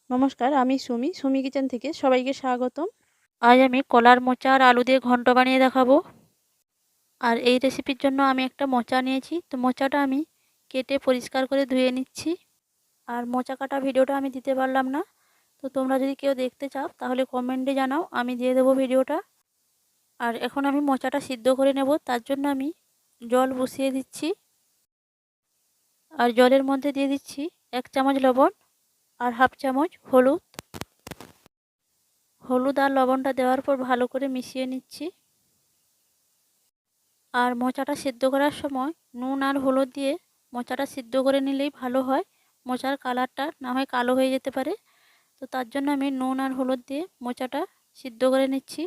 নমস্কার, আমি সুমি কিচেন থেকে সবাইকে স্বাগতম। আজ আমি কলার মোচা আর আলু দিয়ে ঘন্ট বানিয়ে দেখাবো। আর এই রেসিপির জন্য আমি একটা মোচা নিয়েছি। তো মোচাটা আমি কেটে পরিষ্কার করে ধুয়ে নিচ্ছি। আর মোচা কাটা ভিডিওটা আমি দিতে পারলাম না, তো তোমরা যদি কেউ দেখতে চাও তাহলে কমেন্টে জানাও, আমি দিয়ে দেবো ভিডিওটা। আর এখন আমি মোচাটা সিদ্ধ করে নেব, তার জন্য আমি জল বসিয়ে দিচ্ছি। আর জলের মধ্যে দিয়ে দিচ্ছি 1 চামচ লবণ আর হাফ চামচ হলুদ। হলুদ আর লবণটা দেওয়ার পর ভালো করে মিশিয়ে নিচ্ছি। আর মোচাটা সিদ্ধ করার সময় নুন আর হলুদ দিয়ে মোচাটা সিদ্ধ করে নিলেই ভালো হয়। মোচার কালারটা না হয় কালো হয়ে যেতে পারে, তো তার জন্য আমি নুন আর হলুদ দিয়ে মোচাটা সিদ্ধ করে নিচ্ছি।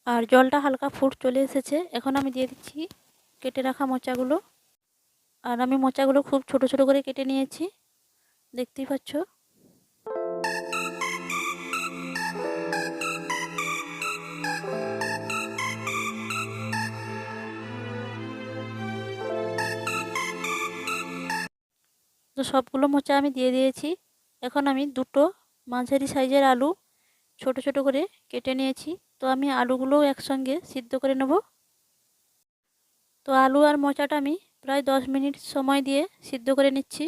আর জলটা হালকা ফুট চলে এসেছে, এখন আমি দিয়ে দিচ্ছি কেটে রাখা মোচাগুলো। আর আমি মোচাগুলো খুব ছোট ছোট করে কেটে নিয়েছি, দেখতেই পাচ্ছ। তো সবগুলো মোচা আমি দিয়ে দিয়েছি। এখন আমি দুটো মাঝারি সাইজের আলু ছোট ছোট করে কেটে নিয়েছি। তো আমি আলুগুলোও একসঙ্গে সিদ্ধ করে নেব। তো আলু আর মোচাটা আমি প্রায় 10 মিনিট সময় দিয়ে সিদ্ধ করে নিচ্ছি।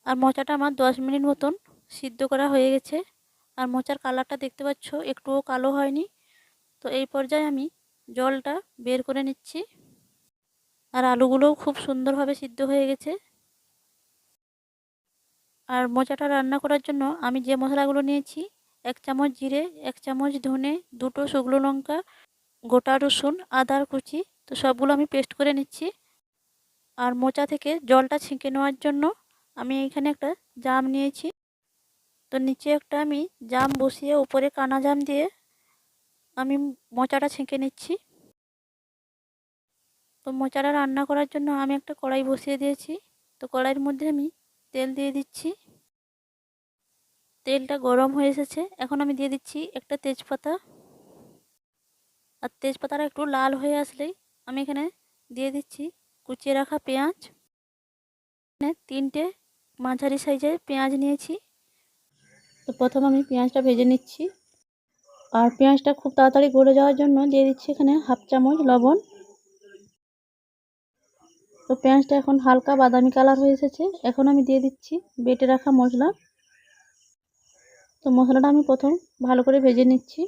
আর মোচাটা আমার 10 মিনিট মতন সিদ্ধ করা হয়ে গেছে। আর মোচার কালারটা দেখতে পাচ্ছ, একটুও কালো হয়নি। তো এই পর্যায়ে আমি জলটা বের করে নিচ্ছি। আর আলুগুলোও খুব সুন্দরভাবে সিদ্ধ হয়ে গেছে। আর মোচাটা রান্না করার জন্য আমি যে মশলাগুলো নিয়েছি, 1 চামচ জিরে, 1 চামচ ধনে, 2টো শুকনো লঙ্কা, গোটা রসুন, আদার কুচি, তো সবগুলো আমি পেস্ট করে নিচ্ছি। আর মোচা থেকে জলটা ছেঁকে নেওয়ার জন্য আমি এখানে একটা জাম নিয়েছি। তো নিচে একটা আমি জাম বসিয়ে উপরে কানা জাম দিয়ে আমি মোচাটা ছেঁকে নিচ্ছি। তো মোচাটা রান্না করার জন্য আমি একটা কড়াই বসিয়ে দিয়েছি। তো কড়াইয়ের মধ্যে আমি তেল দিয়ে দিচ্ছি। তেলটা গরম হয়ে এসেছে, এখন আমি দিয়ে দিচ্ছি একটা তেজপাতা। আর তেজপাতাটা একটু লাল হয়ে আসলেই আমি এখানে দিয়ে দিচ্ছি কুচিয়ে রাখা পেঁয়াজ। এখানে 3টে মাঝারি সাইজের পেঁয়াজ নিয়েছি। তো প্রথম আমি পেঁয়াজটা ভেজে নিচ্ছি। আর পেঁয়াজটা খুব তাড়াতাড়ি গলে যাওয়ার জন্য দিয়ে দিচ্ছি এখানে হাফ চামচ লবণ। তো পেঁয়াজটা এখন হালকা বাদামি কালার হয়ে এসেছে, এখন আমি দিয়ে দিচ্ছি বেটে রাখা মশলা। তো মশলাটা আমি প্রথম ভালো করে ভেজে নিচ্ছি।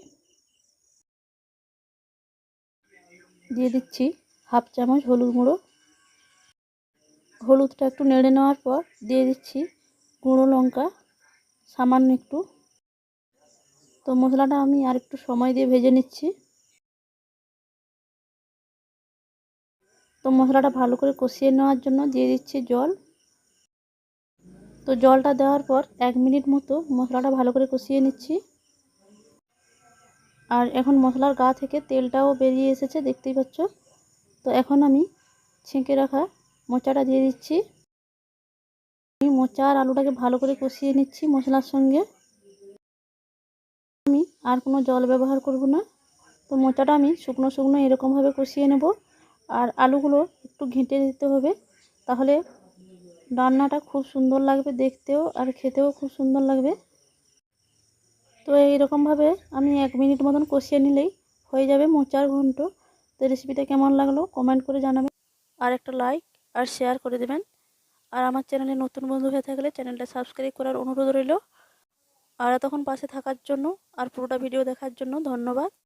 দিয়ে দিচ্ছি হাফ চামচ হলুদ গুঁড়ো। হলুদটা একটু নেড়ে নেওয়ার পর দিয়ে দিচ্ছি গুঁড়ো লঙ্কা সামান্য একটু। তো মশলাটা আমি আর একটু সময় দিয়ে ভেজে নিচ্ছি। তো মশলাটা ভালো করে কষিয়ে নেওয়ার জন্য দিয়ে দিচ্ছি জল। তো জলটা দেওয়ার পর 1 মিনিট মতো মশলাটা ভালো করে কষিয়ে নিচ্ছি। আর এখন মশলার গা থেকে তেলটাও বেরিয়ে এসেছে, দেখতেই পাচ্ছ। তো এখন আমি ছেঁকে রাখা মোচাটা দিয়ে দিচ্ছি। আমি মোচা আর আলুটাকে ভালো করে কষিয়ে নিচ্ছি মশলার সঙ্গে। আমি আর কোনো জল ব্যবহার করব না। তো মোচাটা আমি শুকনো শুকনো এরকমভাবে কষিয়ে নেব। আর আলুগুলো একটু ঘেঁটে দিতে হবে, তাহলে রান্নাটা খুব সুন্দর লাগবে দেখতেও, আর খেতেও খুব সুন্দর লাগবে। তো এইরকমভাবে আমি 1 মিনিট মতন কষিয়ে নিলেই হয়ে যাবে মোচার ঘন্ট। তো রেসিপিটা কেমন লাগলো কমেন্ট করে জানাবেন। আর একটা লাইক আর শেয়ার করে দেবেন। আর আমার চ্যানেলে নতুন বন্ধু হয়ে থাকলে চ্যানেলটা সাবস্ক্রাইব করার অনুরোধ রইল। আর এতক্ষণ পাশে থাকার জন্য আর পুরোটা ভিডিও দেখার জন্য ধন্যবাদ।